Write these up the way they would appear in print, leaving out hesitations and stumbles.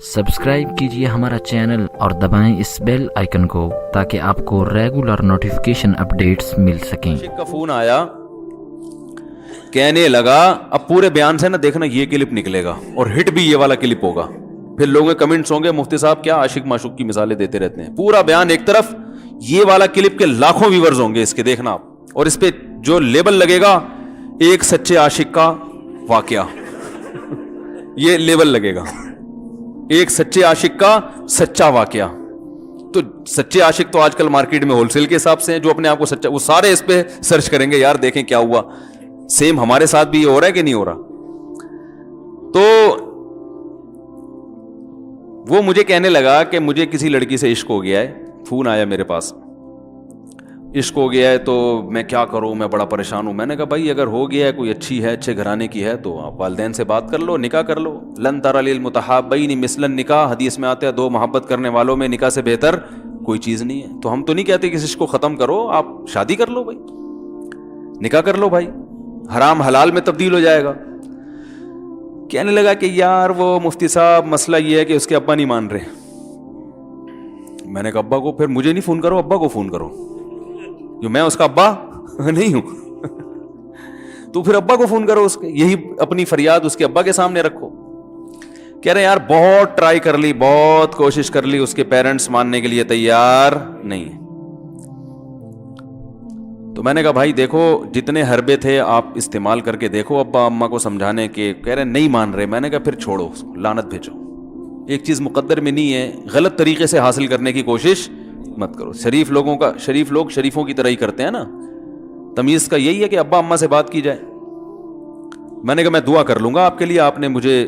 Subscribe کیجیے ہمارا channel اور دبائیں اس بیل آئیکن کو تاکہ آپ کو ریگولر نوٹیفیکیشن اپڈیٹس مل سکیں۔ عاشق کا فون آیا، کہنے لگا اب پورے بیان سے نا دیکھنا یہ کلپ نکلے گا اور ہٹ بھی یہ والا کلپ ہوگا، پھر لوگوں کے کمنٹس ہوں گے مفتی صاحب کیا عاشق معشوق کی مثالیں دیتے رہتے ہیں۔ پورا بیان ایک طرف، یہ والا کلپ کے لاکھوں ویورز ہوں گے اس کے، دیکھنا آپ، اور اس پہ جو لیبل لگے گا ایک سچے عاشق کا واقعہ، یہ لیبل لگے گا ایک سچے عاشق کا سچا واقعہ۔ تو سچے عاشق تو آج کل مارکیٹ میں ہول سیل کے حساب سے ہیں، جو اپنے آپ کو سچا، وہ سارے اس پہ سرچ کریں گے، یار دیکھیں کیا ہوا، سیم ہمارے ساتھ بھی یہ ہو رہا ہے کہ نہیں ہو رہا۔ تو وہ مجھے کہنے لگا کہ مجھے کسی لڑکی سے عشق ہو گیا ہے، فون آیا میرے پاس، عشق ہو گیا ہے تو میں کیا کروں، میں بڑا پریشان ہوں۔ میں نے کہا بھائی اگر ہو گیا ہے، کوئی اچھی ہے، اچھے گھرانے کی ہے، تو آپ والدین سے بات کر لو، نکاح کر لو۔ لن تر للمتحابین مثل النکاح، حدیث میں آتا ہے دو محبت کرنے والوں میں نکاح سے بہتر کوئی چیز نہیں ہے۔ تو ہم تو نہیں کہتے کہ اس کو ختم کرو، آپ شادی کر لو بھائی، نکاح کر لو بھائی، حرام حلال میں تبدیل ہو جائے گا۔ کہنے لگا کہ یار وہ مفتی صاحب مسئلہ یہ ہے کہ اس کے ابا نہیں مان رہے۔ میں نے کہا ابا کو، پھر مجھے نہیں فون کرو، ابا کو فون کرو، جو میں اس کا ابا نہیں ہوں تو پھر ابا کو فون کرو اس کے، یہی اپنی فریاد اس کے ابا کے سامنے رکھو۔ کہہ رہے یار بہت ٹرائی کر لی، بہت کوشش کر لی، اس کے پیرنٹس ماننے کے لیے تیار نہیں۔ تو میں نے کہا بھائی دیکھو جتنے حربے تھے آپ استعمال کر کے دیکھو ابا اماں کو سمجھانے کے، کہہ رہے نہیں مان رہے۔ میں نے کہا پھر چھوڑو، لعنت بھیجو، ایک چیز مقدر میں نہیں ہے، غلط طریقے سے حاصل کرنے کی کوشش مت کرو۔ شریف لوگ شریفوں کی طرح ہی کرتے ہیں نا، تمیز کا یہی ہے کہ ابا اماں سے بات کی جائے۔ میں نے کہا میں دعا کر لوں گا آپ کے لیے، آپ نے مجھے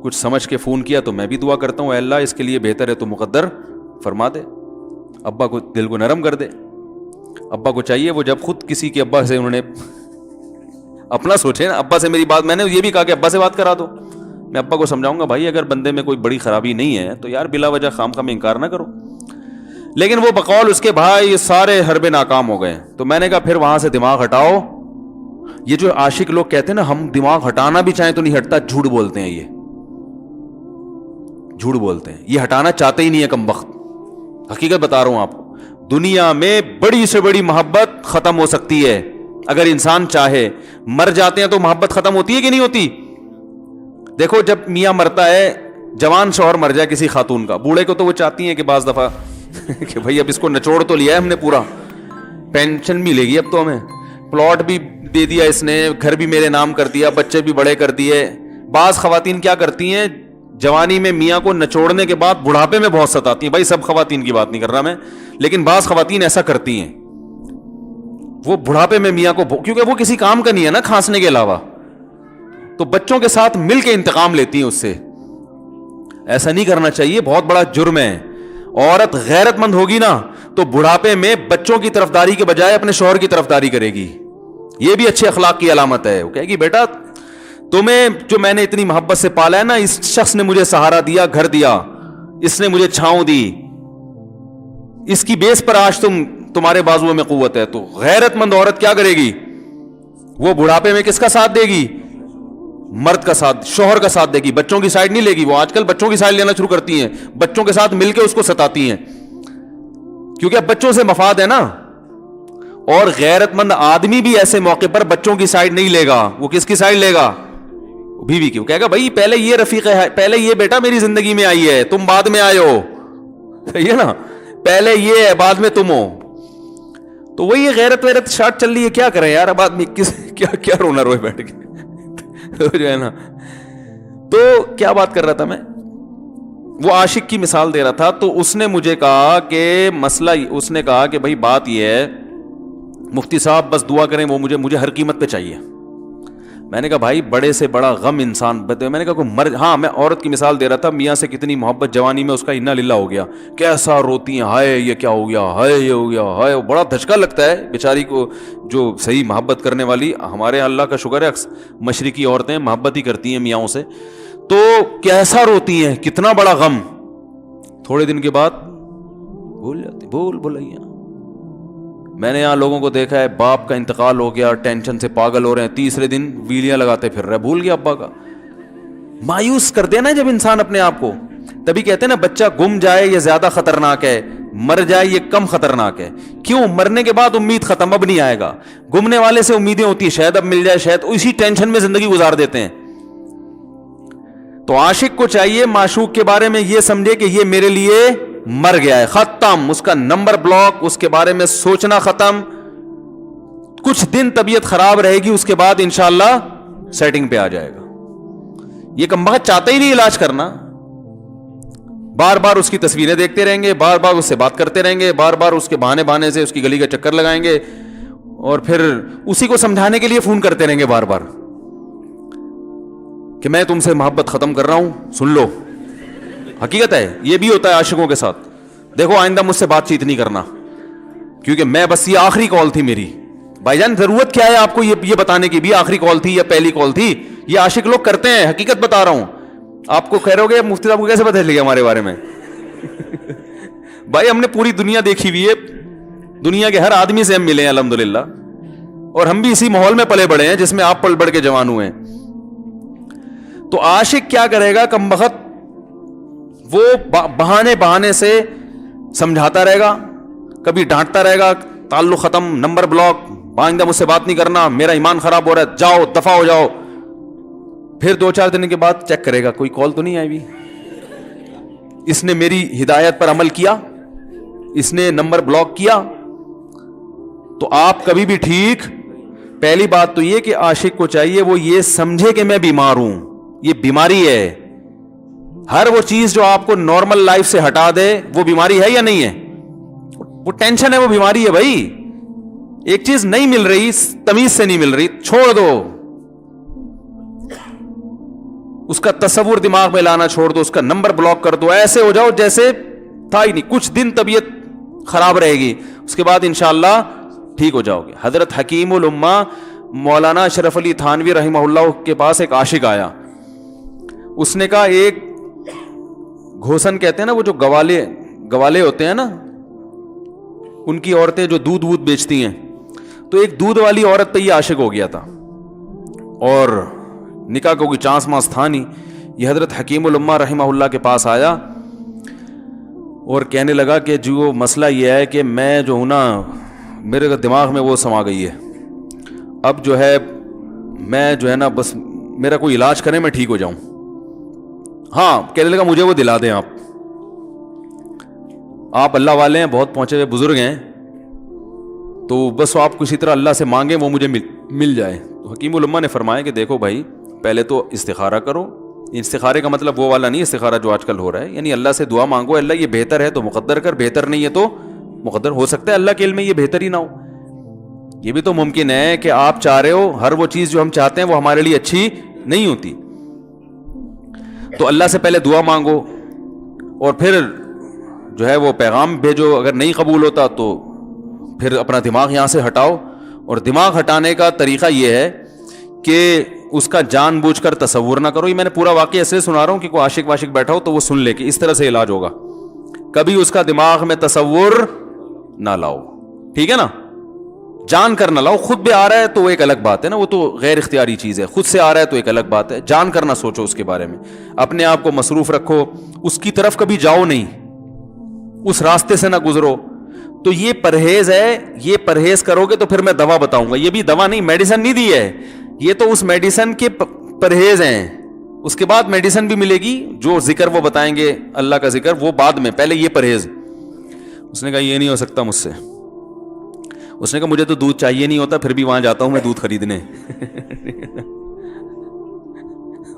کچھ سمجھ کے فون کیا تو میں بھی دعا کرتا ہوں، اے اللہ اس کے لیے بہتر ہے تو مقدر فرما دے، ابا کو دل کو نرم کر دے۔ ابا کو چاہیے وہ جب خود کسی کے ابا سے انہوں نے اپنا سوچے نا، ابا سے میری بات، میں نے یہ بھی کہا کہ ابا سے بات کرا دو، میں ابا کو سمجھاؤں گا بھائی اگر بندے میں کوئی بڑی خرابی نہیں ہے تو یار بلا وجہ خام خواہ انکار نہ کرو۔ لیکن وہ بقول اس کے بھائی یہ سارے حربے ناکام ہو گئے۔ تو میں نے کہا پھر وہاں سے دماغ ہٹاؤ۔ یہ جو عاشق لوگ کہتے ہیں نا ہم دماغ ہٹانا بھی چاہیں تو نہیں ہٹتا، جھوٹ بولتے ہیں، یہ جھوٹ بولتے ہیں، یہ ہٹانا چاہتے ہی نہیں ہے کم بخت۔ حقیقت بتا رہا ہوں آپ کو، دنیا میں بڑی سے بڑی محبت ختم ہو سکتی ہے اگر انسان چاہے۔ مر جاتے ہیں تو محبت ختم ہوتی ہے کہ نہیں ہوتی؟ دیکھو جب میاں مرتا ہے، جوان شوہر مر جائے کسی خاتون کا، بوڑھے کو تو وہ چاہتی ہیں کہ بعض دفعہ کہ بھائی اب اس کو نچوڑ تو لیا ہے ہم نے، پورا پینشن ملے گی اب تو ہمیں، پلاٹ بھی دے دیا اس نے، گھر بھی میرے نام کر دیا، بچے بھی بڑے کر دیے۔ بعض خواتین کیا کرتی ہیں، جوانی میں میاں کو نچوڑنے کے بعد بڑھاپے میں بہت ستاتی ہیں۔ بھائی سب خواتین کی بات نہیں کر رہا میں، لیکن بعض خواتین ایسا کرتی ہیں، وہ بڑھاپے میں میاں کو، کیونکہ وہ کسی کام کا نہیں ہے نا کھانسنے کے علاوہ، تو بچوں کے ساتھ مل کے انتقام لیتی ہیں اس سے۔ ایسا نہیں کرنا چاہیے، بہت بڑا جرم ہے۔ عورت غیرت مند ہوگی نا تو بڑھاپے میں بچوں کی طرفداری کے بجائے اپنے شوہر کی طرفداری کرے گی، یہ بھی اچھے اخلاق کی علامت ہے۔ وہ کہے گی بیٹا تمہیں جو میں نے اتنی محبت سے پالا ہے نا، اس شخص نے مجھے سہارا دیا، گھر دیا، اس نے مجھے چھاؤں دی، اس کی بیس پر آج تمہارے بازوؤں میں قوت ہے۔ تو غیرت مند عورت کیا کرے گی، وہ بڑھاپے میں کس کا ساتھ دے گی؟ مرد کا ساتھ، شوہر کا ساتھ دے گی، بچوں کی سائیڈ نہیں لے گی۔ وہ آج کل بچوں کی سائیڈ لینا شروع کرتی ہیں، بچوں کے ساتھ مل کے اس کو ستاتی ہیں، کیونکہ اب بچوں سے مفاد ہے نا۔ اور غیرت مند آدمی بھی ایسے موقع پر بچوں کی سائیڈ نہیں لے گا، وہ کس کی سائیڈ لے گا؟ بیوی کی۔ وہ کہے گا بھائی پہلے یہ رفیق ہے، پہلے یہ بیٹا میری زندگی میں آئی ہے، تم بعد میں آئے ہو، صحیح ہے نا، پہلے یہ ہے بعد میں تم ہو۔ تو وہی غیرت ویرت شارٹ چل رہی ہے، کیا کریں یار، اب آدمی کیا رونا روئے بیٹھ کے جو ہے نا۔ تو کیا بات کر رہا تھا میں، وہ عاشق کی مثال دے رہا تھا۔ تو اس نے مجھے کہا کہ مسئلہ، اس نے کہا کہ بھائی بات یہ ہے مفتی صاحب بس دعا کریں، وہ مجھے ہر قیمت پہ چاہیے۔ میں نے کہا بھائی بڑے سے بڑا غم انسان، میں نے کہا کوئی ہاں میں عورت کی مثال دے رہا تھا، میاں سے کتنی محبت جوانی میں اس کا انا للہ ہو گیا، کیسا روتی ہیں، ہائے یہ کیا ہو گیا، ہائے یہ ہو گیا، ہائے، بڑا دھچکا لگتا ہے بیچاری کو، جو صحیح محبت کرنے والی۔ ہمارے اللہ کا شکر ہے مشرقی عورتیں محبت ہی کرتی ہیں میاں سے، تو کیسا روتی ہیں، کتنا بڑا غم۔ تھوڑے دن کے بعد بھول جاتی، بھولائیے۔ میں نے یہاں لوگوں کو دیکھا ہے، باپ کا انتقال ہو گیا، ٹینشن سے پاگل ہو رہے ہیں، تیسرے دن ویلیاں لگاتے پھر رہے، بھول گیا ابا کا۔ مایوس کر دینا جب انسان اپنے آپ کو، تبھی کہتے ہیں نا بچہ گم جائے یہ زیادہ خطرناک ہے, مر جائے یہ کم خطرناک ہے. کیوں؟ مرنے کے بعد امید ختم, اب نہیں آئے گا. گمنے والے سے امیدیں ہوتی ہیں شاید اب مل جائے, شاید اسی ٹینشن میں زندگی گزار دیتے ہیں. تو عاشق کو چاہیے معشوق کے بارے میں یہ سمجھے کہ یہ میرے لیے مر گیا ہے, ختم, اس کا نمبر بلاک, اس کے بارے میں سوچنا ختم. کچھ دن طبیعت خراب رہے گی, اس کے بعد انشاءاللہ سیٹنگ پہ آ جائے گا. یہ کمبخت چاہتا ہی نہیں علاج کرنا, بار بار اس کی تصویریں دیکھتے رہیں گے, بار بار اس سے بات کرتے رہیں گے, بار بار اس کے بہانے سے اس کی گلی کا چکر لگائیں گے, اور پھر اسی کو سمجھانے کے لیے فون کرتے رہیں گے بار بار کہ میں تم سے محبت ختم کر رہا ہوں, سن لو. حقیقت ہے, یہ بھی ہوتا ہے عاشقوں کے ساتھ. دیکھو آئندہ مجھ سے بات چیت نہیں کرنا, کیونکہ میں بس یہ آخری کال تھی میری. بھائی جان ضرورت کیا ہے آپ کو یہ بتانے کی بھی آخری کال تھی یا پہلی کال تھی؟ یہ عاشق لوگ کرتے ہیں, حقیقت بتا رہا ہوں. آپ کو کہہ رہے ہو گے مفتی صاحب کو کیسے پتہ چل گیا ہمارے بارے میں؟ بھائی ہم نے پوری دنیا دیکھی ہوئی ہے, دنیا کے ہر آدمی سے ہم ملے ہیں الحمدللہ, اور ہم بھی اسی ماحول میں پلے بڑے ہیں جس میں آپ پل بڑھ کے جوان ہوئے ہیں. تو عاشق کیا کرے گا کمبخت, وہ بہانے سے سمجھاتا رہے گا, کبھی ڈانٹتا رہے گا, تعلق ختم, نمبر بلاک, آئندہ مجھ سے بات نہیں کرنا, میرا ایمان خراب ہو رہا ہے, جاؤ دفع ہو جاؤ. پھر 2-4 دن کے بعد چیک کرے گا کوئی کال تو نہیں آئی بھی, اس نے میری ہدایت پر عمل کیا, اس نے نمبر بلاک کیا. تو آپ کبھی بھی ٹھیک. پہلی بات تو یہ کہ عاشق کو چاہیے وہ یہ سمجھے کہ میں بیمار ہوں, یہ بیماری ہے. ہر وہ چیز جو آپ کو نارمل لائف سے ہٹا دے وہ بیماری ہے یا نہیں ہے؟ وہ ٹینشن ہے, وہ بیماری ہے بھائی. ایک چیز نہیں مل رہی, تمیز سے نہیں مل رہی, چھوڑ دو, اس کا تصور دماغ میں لانا چھوڑ دو, اس کا نمبر بلاک کر دو, ایسے ہو جاؤ جیسے تھا ہی نہیں. کچھ دن طبیعت خراب رہے گی, اس کے بعد انشاءاللہ ٹھیک ہو جاؤ گے. حضرت حکیم الامہ مولانا اشرف علی تھانوی رحمہ اللہ کے پاس ایک عاشق آیا. اس نے کہا ایک گھوسن کہتے ہیں نا, وہ جو گوالے ہوتے ہیں نا, ان کی عورتیں جو دودھ بیچتی ہیں, تو ایک دودھ والی عورت پہ یہ عاشق ہو گیا تھا, اور نکاح کو کوئی چانس مانس تھا نہیں. یہ حضرت حکیم الامہ رحمہ اللہ کے پاس آیا اور کہنے لگا کہ جو مسئلہ یہ ہے کہ میں جو ہوں نا, میرے دماغ میں وہ سما گئی ہے, اب جو ہے میں جو ہے نا بس میرا کوئی علاج کریں میں ٹھیک ہو جاؤں. ہاں, کہنے لگا مجھے وہ دلا دیں آپ اللہ والے ہیں, بہت پہنچے ہوئے بزرگ ہیں, تو بس آپ کسی طرح اللہ سے مانگیں وہ مجھے مل جائے. تو حکیم الامہ نے فرمایا کہ دیکھو بھائی, پہلے تو استخارہ کرو. استخارے کا مطلب وہ والا نہیں استخارہ جو آج کل ہو رہا ہے, یعنی اللہ سے دعا مانگو, اللہ یہ بہتر ہے تو مقدر کر, بہتر نہیں ہے تو مقدر. ہو سکتا ہے اللہ کے علم میں یہ بہتر ہی نہ ہو, یہ بھی تو ممکن ہے کہ آپ چاہ رہے ہو ہر وہ چیز جو ہم چاہتے ہیں وہ ہمارے لیے اچھی نہیں ہوتی. تو اللہ سے پہلے دعا مانگو, اور پھر جو ہے وہ پیغام بھیجو. اگر نہیں قبول ہوتا تو پھر اپنا دماغ یہاں سے ہٹاؤ. اور دماغ ہٹانے کا طریقہ یہ ہے کہ اس کا جان بوجھ کر تصور نہ کرو. یہ میں نے پورا واقعہ ایسے سنا رہا ہوں کہ کوئی عاشق واشق بیٹھا ہو تو وہ سن لے کہ اس طرح سے علاج ہوگا. کبھی اس کا دماغ میں تصور نہ لاؤ, ٹھیک ہے نا, جان کر نہ لاؤ. خود بھی آ رہا ہے تو وہ ایک الگ بات ہے نا, وہ تو غیر اختیاری چیز ہے. خود سے آ رہا ہے تو ایک الگ بات ہے. جان کر نہ سوچو اس کے بارے میں, اپنے آپ کو مصروف رکھو, اس کی طرف کبھی جاؤ نہیں, اس راستے سے نہ گزرو. تو یہ پرہیز ہے, یہ پرہیز کرو گے تو پھر میں دوا بتاؤں گا. یہ بھی دوا نہیں, میڈیسن نہیں دی ہے, یہ تو اس میڈیسن کے پرہیز ہیں. اس کے بعد میڈیسن بھی ملے گی, جو ذکر وہ بتائیں گے اللہ کا ذکر وہ بعد میں, پہلے یہ پرہیز. اس نے کہا یہ نہیں ہو سکتا مجھ سے. اس نے کہا مجھے تو دودھ چاہیے نہیں ہوتا, پھر بھی وہاں جاتا ہوں میں دودھ خریدنے.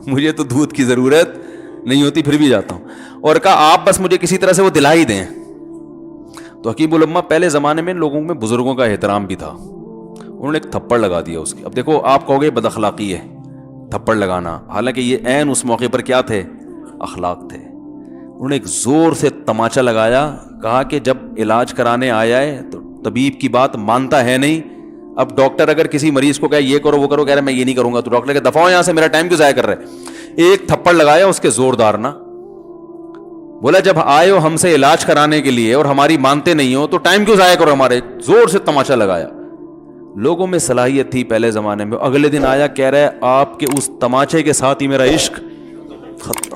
مجھے تو دودھ کی ضرورت نہیں ہوتی پھر بھی جاتا ہوں. اور کہا آپ بس مجھے کسی طرح سے وہ دلا ہی دیں. تو حکیم الامہ پہلے زمانے میں لوگوں میں بزرگوں کا احترام بھی تھا, انہوں نے ایک تھپڑ لگا دیا اس کی. اب دیکھو آپ کہو گے بد اخلاقی ہے تھپڑ لگانا, حالانکہ یہ عین اس موقع پر کیا تھے, اخلاق تھے. انہوں نے ایک زور سے تماچا لگایا, کہا کہ جب علاج کرانے آیا ہے تو طبیب کی بات مانتا ہے نہیں. اب ڈاکٹر اگر کسی مریض کو کہے یہ کرو وہ کرو, کہہ رہے میں یہ نہیں کروں گا, تو ڈاکٹر کہ دفعہ ہو یہاں سے, میرا ٹائم کیوں ضائع کر رہے. ایک تھپڑ لگایا اس کے زوردار نا, بولا جب آئے ہو ہم سے علاج کرانے کے لیے اور ہماری مانتے نہیں ہو تو ٹائم کیوں ضائع کرو ہمارے. زور سے تماچا لگایا. لوگوں میں صلاحیت تھی پہلے زمانے میں. اگلے دن آیا کہہ رہا ہے آپ کے اس تماچے کے ساتھ ہی میرا عشق ختم.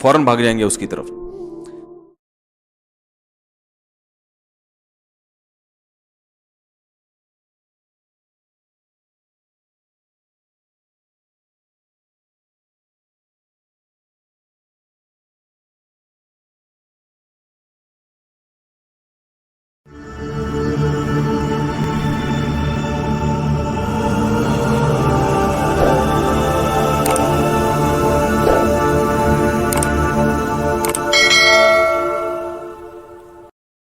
فوراً بھاگ جائیں گے اس کی طرف.